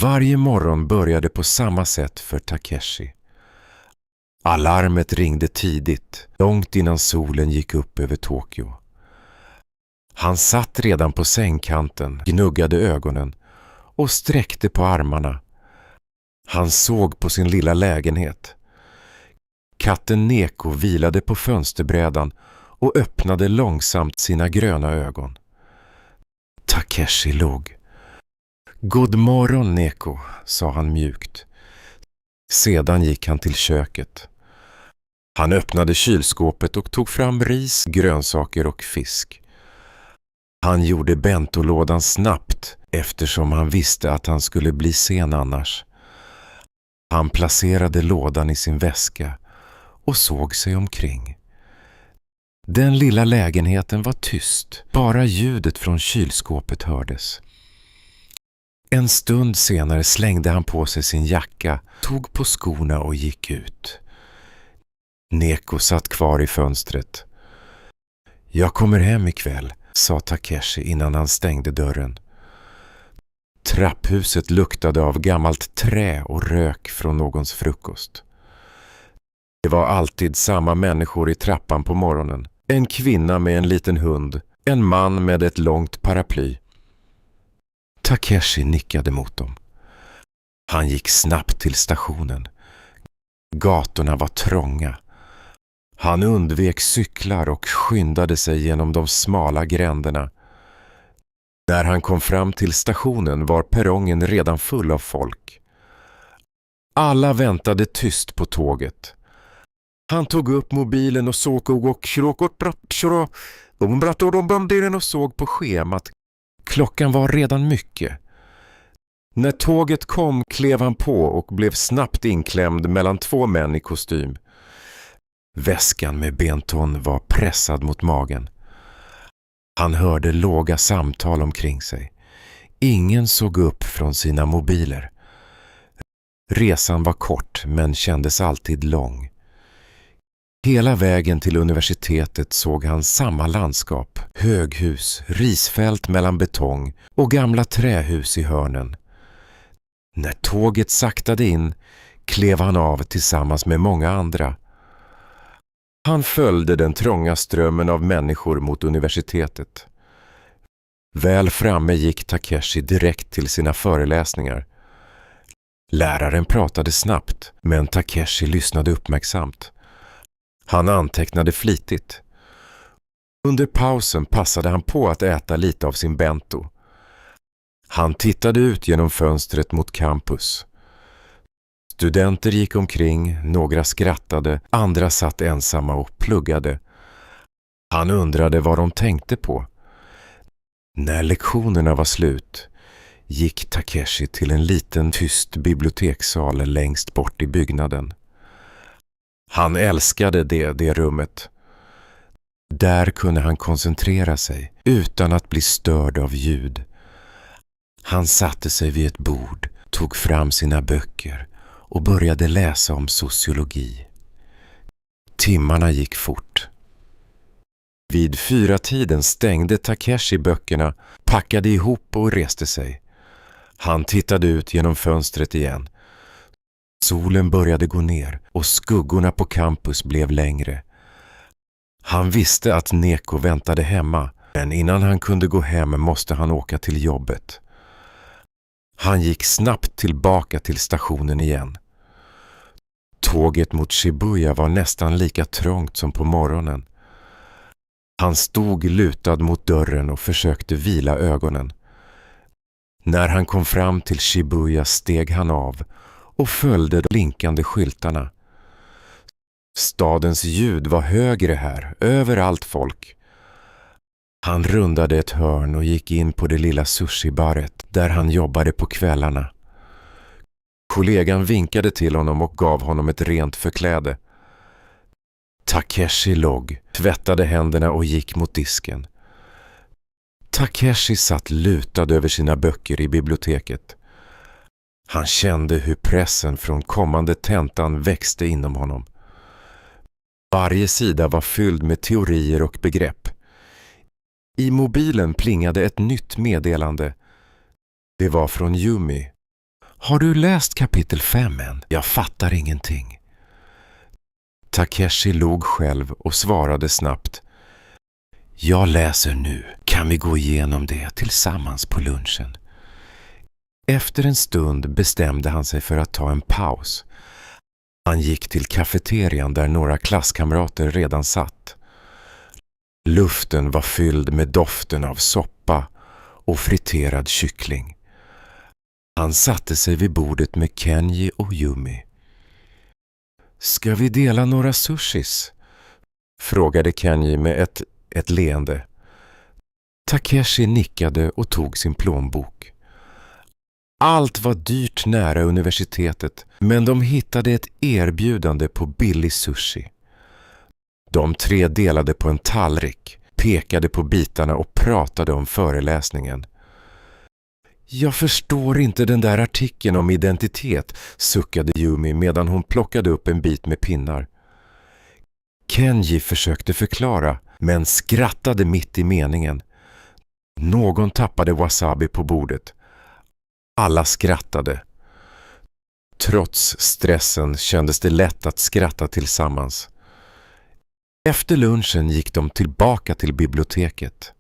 Varje morgon började på samma sätt för Takeshi. Alarmet ringde tidigt, långt innan solen gick upp över Tokyo. Han satt redan på sängkanten, gnuggade ögonen och sträckte på armarna. Han såg på sin lilla lägenhet. Katten Neko vilade på fönsterbrädan och öppnade långsamt sina gröna ögon. Takeshi log. God morgon, Neko, sa han mjukt. Sedan gick han till köket. Han öppnade kylskåpet och tog fram ris, grönsaker och fisk. Han gjorde bentolådan snabbt eftersom han visste att han skulle bli sen annars. Han placerade lådan i sin väska och såg sig omkring. Den lilla lägenheten var tyst, bara ljudet från kylskåpet hördes. En stund senare slängde han på sig sin jacka, tog på skorna och gick ut. Neko satt kvar i fönstret. Jag kommer hem ikväll, sa Takeshi innan han stängde dörren. Trapphuset luktade av gammalt trä och rök från någons frukost. Det var alltid samma människor i trappan på morgonen. En kvinna med en liten hund, en man med ett långt paraply. Takeshi nickade mot dem. Han gick snabbt till stationen. Gatorna var trånga. Han undvek cyklar och skyndade sig genom de smala gränderna. När han kom fram till stationen var perrongen redan full av folk. Alla väntade tyst på tåget. Han tog upp mobilen och såg på schemat. Klockan var redan mycket. När tåget kom klev han på och blev snabbt inklämd mellan två män i kostym. Väskan med benton var pressad mot magen. Han hörde låga samtal omkring sig. Ingen såg upp från sina mobiler. Resan var kort men kändes alltid lång. Hela vägen till universitetet såg han samma landskap. Höghus, risfält mellan betong och gamla trähus i hörnen. När tåget saktade in klev han av tillsammans med många andra. Han följde den trånga strömmen av människor mot universitetet. Väl framme gick Takeshi direkt till sina föreläsningar. Läraren pratade snabbt, men Takeshi lyssnade uppmärksamt. Han antecknade flitigt. Under pausen passade han på att äta lite av sin bento. Han tittade ut genom fönstret mot campus. Studenter gick omkring, några skrattade, andra satt ensamma och pluggade. Han undrade vad de tänkte på. När lektionerna var slut gick Takeshi till en liten tyst bibliotekssal längst bort i byggnaden. Han älskade det rummet. Där kunde han koncentrera sig utan att bli störd av ljud. Han satte sig vid ett bord, tog fram sina böcker och började läsa om sociologi. Timmarna gick fort. Vid 4-tiden stängde Takeshi böckerna, packade ihop och reste sig. Han tittade ut genom fönstret igen. Solen började gå ner och skuggorna på campus blev längre. Han visste att Neko väntade hemma, men innan han kunde gå hem måste han åka till jobbet. Han gick snabbt tillbaka till stationen igen. Tåget mot Shibuya var nästan lika trångt som på morgonen. Han stod lutad mot dörren och försökte vila ögonen. När han kom fram till Shibuya steg han av och följde de blinkande skyltarna. Stadens ljud var högre här, överallt folk. Han rundade ett hörn och gick in på det lilla sushibaret där han jobbade på kvällarna. Kollegan vinkade till honom och gav honom ett rent förkläde. Takeshi låg, tvättade händerna och gick mot disken. Takeshi satt lutad över sina böcker i biblioteket. Han kände hur pressen från kommande tentan växte inom honom. Varje sida var fylld med teorier och begrepp. I mobilen plingade ett nytt meddelande. Det var från Yumi. Har du läst kapitel 5 än? Jag fattar ingenting. Takeshi log själv och svarade snabbt. Jag läser nu. Kan vi gå igenom det tillsammans på lunchen? Efter en stund bestämde han sig för att ta en paus. Han gick till kafeterian där några klasskamrater redan satt. Luften var fylld med doften av soppa och friterad kyckling. Han satte sig vid bordet med Kenji och Yumi. Ska vi dela några sushis? Frågade Kenji med ett leende. Takeshi nickade och tog sin plånbok. Allt var dyrt nära universitetet, men de hittade ett erbjudande på billig sushi. De 3 delade på en tallrik, pekade på bitarna och pratade om föreläsningen. Jag förstår inte den där artikeln om identitet, suckade Yumi medan hon plockade upp en bit med pinnar. Kenji försökte förklara, men skrattade mitt i meningen. Någon tappade wasabi på bordet. Alla skrattade. Trots stressen kändes det lätt att skratta tillsammans. Efter lunchen gick de tillbaka till biblioteket.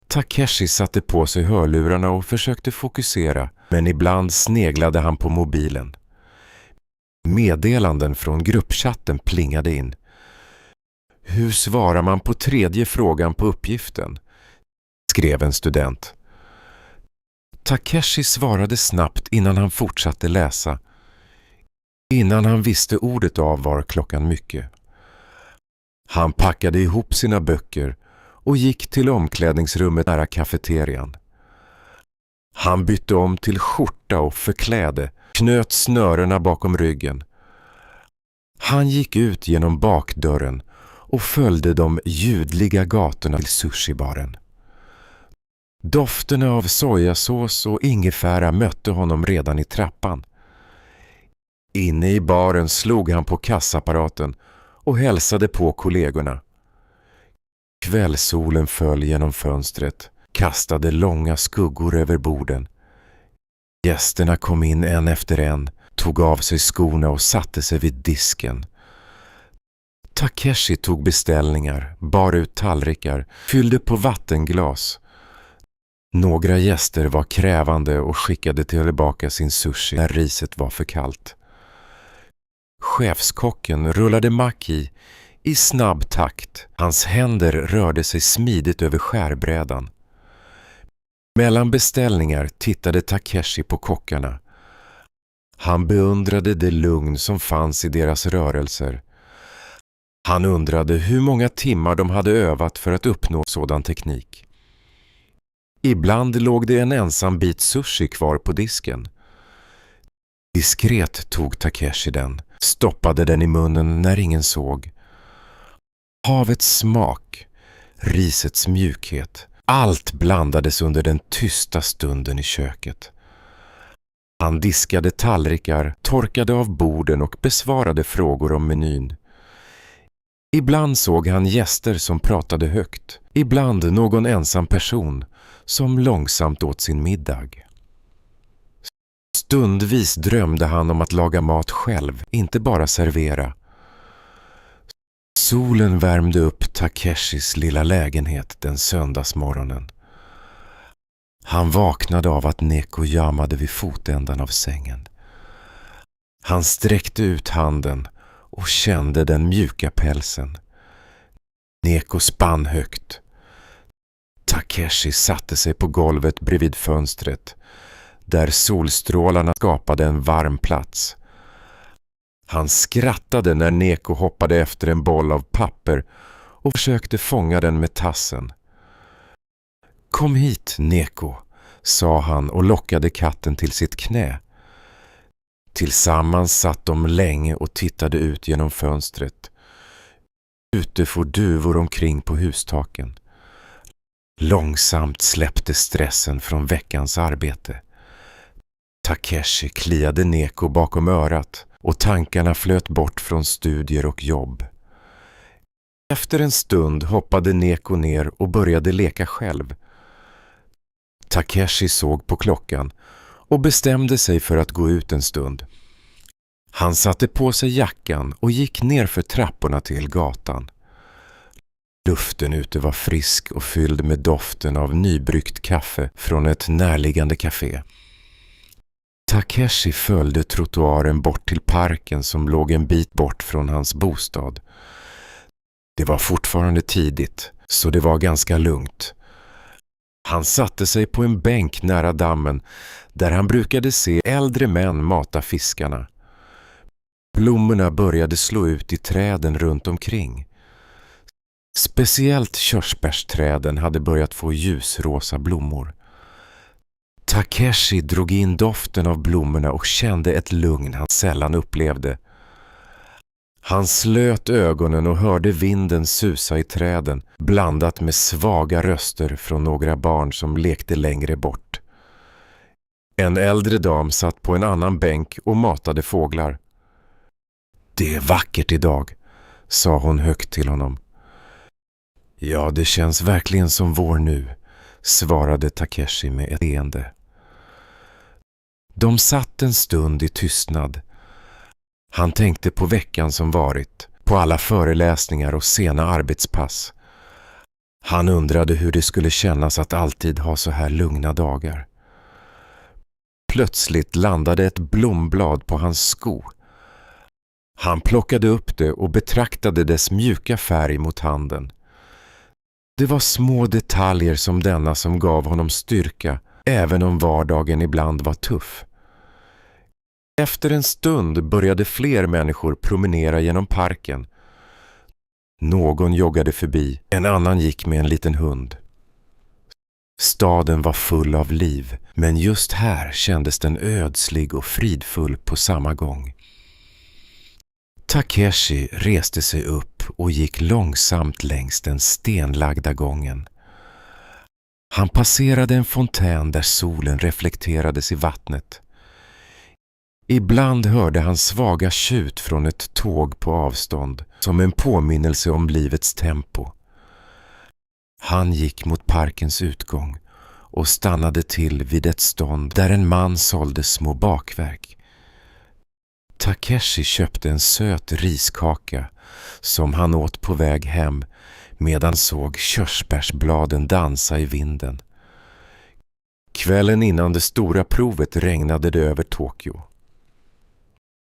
Takeshi satte på sig hörlurarna och försökte fokusera, men ibland sneglade han på mobilen. Meddelanden från gruppchatten plingade in. Hur svarar man på 3:e frågan på uppgiften? Skrev en student. Takeshi svarade snabbt innan han fortsatte läsa. Innan han visste ordet av var klockan mycket. Han packade ihop sina böcker och gick till omklädningsrummet nära kafeterian. Han bytte om till skjorta och förkläde, knöt snörena bakom ryggen. Han gick ut genom bakdörren och följde de ljudliga gatorna till sushibaren. Dofterna av sojasås och ingefära mötte honom redan i trappan. Inne i baren slog han på kassapparaten och hälsade på kollegorna. Kvällssolen föll genom fönstret, kastade långa skuggor över borden. Gästerna kom in en efter en, tog av sig skorna och satte sig vid disken. Takeshi tog beställningar, bar ut tallrikar, fyllde på vattenglas. Några gäster var krävande och skickade tillbaka sin sushi när riset var för kallt. Chefskocken rullade maki i snabb takt. Hans händer rörde sig smidigt över skärbrädan. Mellan beställningar tittade Takeshi på kockarna. Han beundrade det lugn som fanns i deras rörelser. Han undrade hur många timmar de hade övat för att uppnå sådan teknik. Ibland låg det en ensam bit sushi kvar på disken. Diskret tog Takeshi den, stoppade den i munnen när ingen såg. Havets smak, risets mjukhet, allt blandades under den tysta stunden i köket. Han diskade tallrikar, torkade av borden och besvarade frågor om menyn. Ibland såg han gäster som pratade högt, ibland någon ensam person som långsamt åt sin middag. Stundvis drömde han om att laga mat själv, inte bara servera. Solen värmde upp Takeshis lilla lägenhet den söndagsmorgonen. Han vaknade av att Neko jamade vid fotändan av sängen. Han sträckte ut handen och kände den mjuka pälsen. Neko spann högt. Takeshi satte sig på golvet bredvid fönstret, där solstrålarna skapade en varm plats. Han skrattade när Neko hoppade efter en boll av papper och försökte fånga den med tassen. Kom hit, Neko, sa han och lockade katten till sitt knä. Tillsammans satt de länge och tittade ut genom fönstret. Ute for duvor omkring på hustaken. Långsamt släppte stressen från veckans arbete. Takeshi kliade Neko bakom örat och tankarna flöt bort från studier och jobb. Efter en stund hoppade Neko ner och började leka själv. Takeshi såg på klockan och bestämde sig för att gå ut en stund. Han satte på sig jackan och gick ner för trapporna till gatan. Luften ute var frisk och fylld med doften av nybryggt kaffe från ett närliggande café. Takeshi följde trottoaren bort till parken som låg en bit bort från hans bostad. Det var fortfarande tidigt, så det var ganska lugnt. Han satte sig på en bänk nära dammen där han brukade se äldre män mata fiskarna. Blommorna började slå ut i träden runt omkring. Speciellt körsbärsträden hade börjat få ljusrosa blommor. Takeshi drog in doften av blommorna och kände ett lugn han sällan upplevde. Han slöt ögonen och hörde vinden susa i träden, blandat med svaga röster från några barn som lekte längre bort. En äldre dam satt på en annan bänk och matade fåglar. "Det är vackert idag", sa hon högt till honom. "Ja, det känns verkligen som vår nu", svarade Takeshi med ett leende. De satt en stund i tystnad. Han tänkte på veckan som varit, på alla föreläsningar och sena arbetspass. Han undrade hur det skulle kännas att alltid ha så här lugna dagar. Plötsligt landade ett blomblad på hans sko. Han plockade upp det och betraktade dess mjuka färg mot handen. Det var små detaljer som denna som gav honom styrka, även om vardagen ibland var tuff. Efter en stund började fler människor promenera genom parken. Någon joggade förbi, en annan gick med en liten hund. Staden var full av liv, men just här kändes den ödslig och fridfull på samma gång. Takeshi reste sig upp och gick långsamt längs den stenlagda gången. Han passerade en fontän där solen reflekterades i vattnet. Ibland hörde han svaga tjut från ett tåg på avstånd, som en påminnelse om livets tempo. Han gick mot parkens utgång och stannade till vid ett stånd där en man sålde små bakverk. Takeshi köpte en söt riskaka som han åt på väg hem medan såg körsbärsbladen dansa i vinden. Kvällen innan det stora provet regnade det över Tokyo.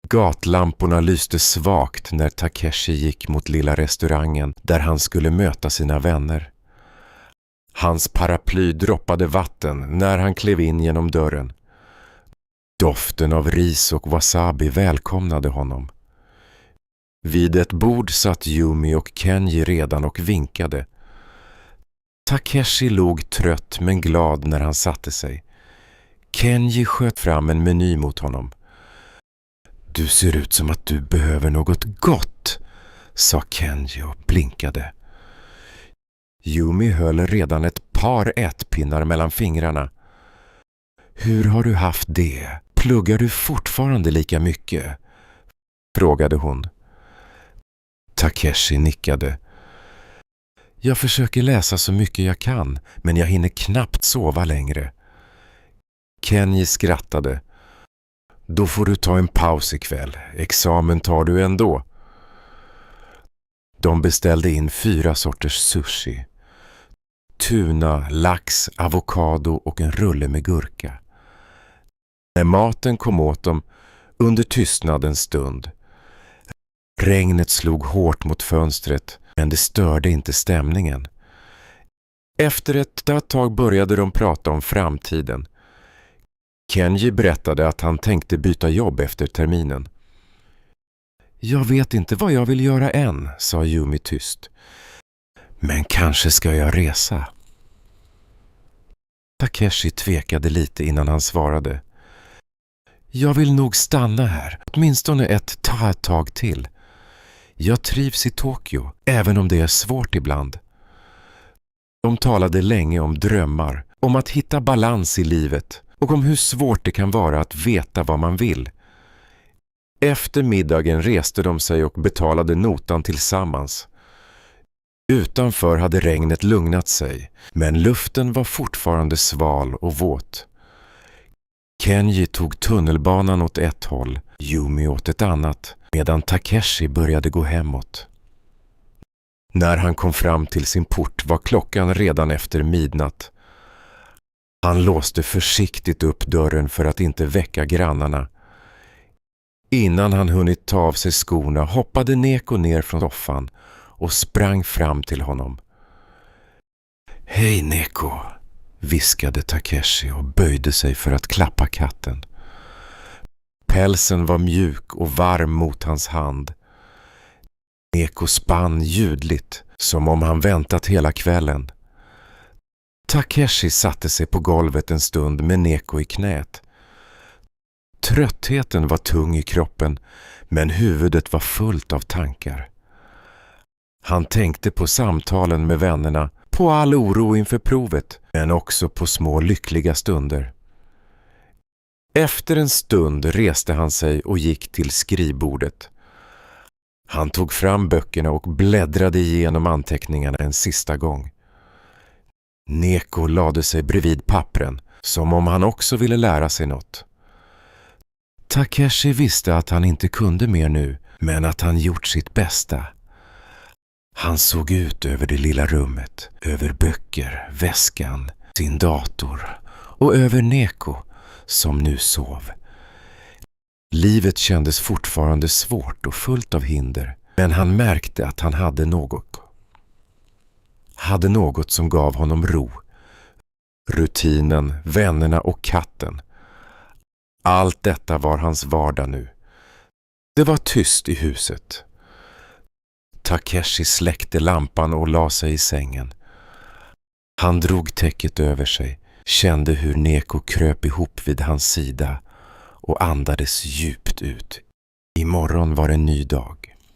Gatlamporna lyste svagt när Takeshi gick mot lilla restaurangen där han skulle möta sina vänner. Hans paraply droppade vatten när han klev in genom dörren. Doften av ris och wasabi välkomnade honom. Vid ett bord satt Yumi och Kenji redan och vinkade. Takeshi log trött men glad när han satte sig. Kenji sköt fram en meny mot honom. "Du ser ut som att du behöver något gott", sa Kenji och blinkade. Yumi höll redan ett par ätpinnar mellan fingrarna. "Hur har du haft det? Pluggar du fortfarande lika mycket?" frågade hon. Takeshi nickade. "Jag försöker läsa så mycket jag kan, men jag hinner knappt sova längre." Kenji skrattade. "Då får du ta en paus ikväll. Examen tar du ändå." De beställde in 4 sorters sushi. Tuna, lax, avokado och en rulle med gurka. När maten kom åt dem under tystnadens stund. Regnet slog hårt mot fönstret, men det störde inte stämningen. Efter ett tag började de prata om framtiden. Kenji berättade att han tänkte byta jobb efter terminen. "Jag vet inte vad jag vill göra än", sa Yumi tyst. "Men kanske ska jag resa." Takeshi tvekade lite innan han svarade. "Jag vill nog stanna här, åtminstone ett tag till. Jag trivs i Tokyo, även om det är svårt ibland." De talade länge om drömmar, om att hitta balans i livet och om hur svårt det kan vara att veta vad man vill. Efter middagen reste de sig och betalade notan tillsammans. Utanför hade regnet lugnat sig, men luften var fortfarande sval och våt. Kenji tog tunnelbanan åt ett håll, Yumi åt ett annat, medan Takeshi började gå hemåt. När han kom fram till sin port var klockan redan efter midnatt. Han låste försiktigt upp dörren för att inte väcka grannarna. Innan han hunnit ta av sig skorna hoppade Neko ner från soffan och sprang fram till honom. "Hej Neko", viskade Takeshi och böjde sig för att klappa katten. Pälsen var mjuk och varm mot hans hand. Neko spann ljudligt, som om han väntat hela kvällen. Takeshi satte sig på golvet en stund med Neko i knät. Tröttheten var tung i kroppen, men huvudet var fullt av tankar. Han tänkte på samtalen med vännerna, på all oro inför provet, men också på små lyckliga stunder. Efter en stund reste han sig och gick till skrivbordet. Han tog fram böckerna och bläddrade igenom anteckningarna en sista gång. Neko lade sig bredvid pappren, som om han också ville lära sig något. Takeshi visste att han inte kunde mer nu, men att han gjort sitt bästa. Han såg ut över det lilla rummet, över böcker, väskan, sin dator och över Neko som nu sov. Livet kändes fortfarande svårt och fullt av hinder, men han märkte att han hade något som gav honom ro. Rutinen, vännerna och katten. Allt detta var hans vardag nu. Det var tyst i huset. Takeshi släckte lampan och la sig i sängen. Han drog täcket över sig, kände hur Neko kröp ihop vid hans sida och andades djupt ut. Imorgon var en ny dag.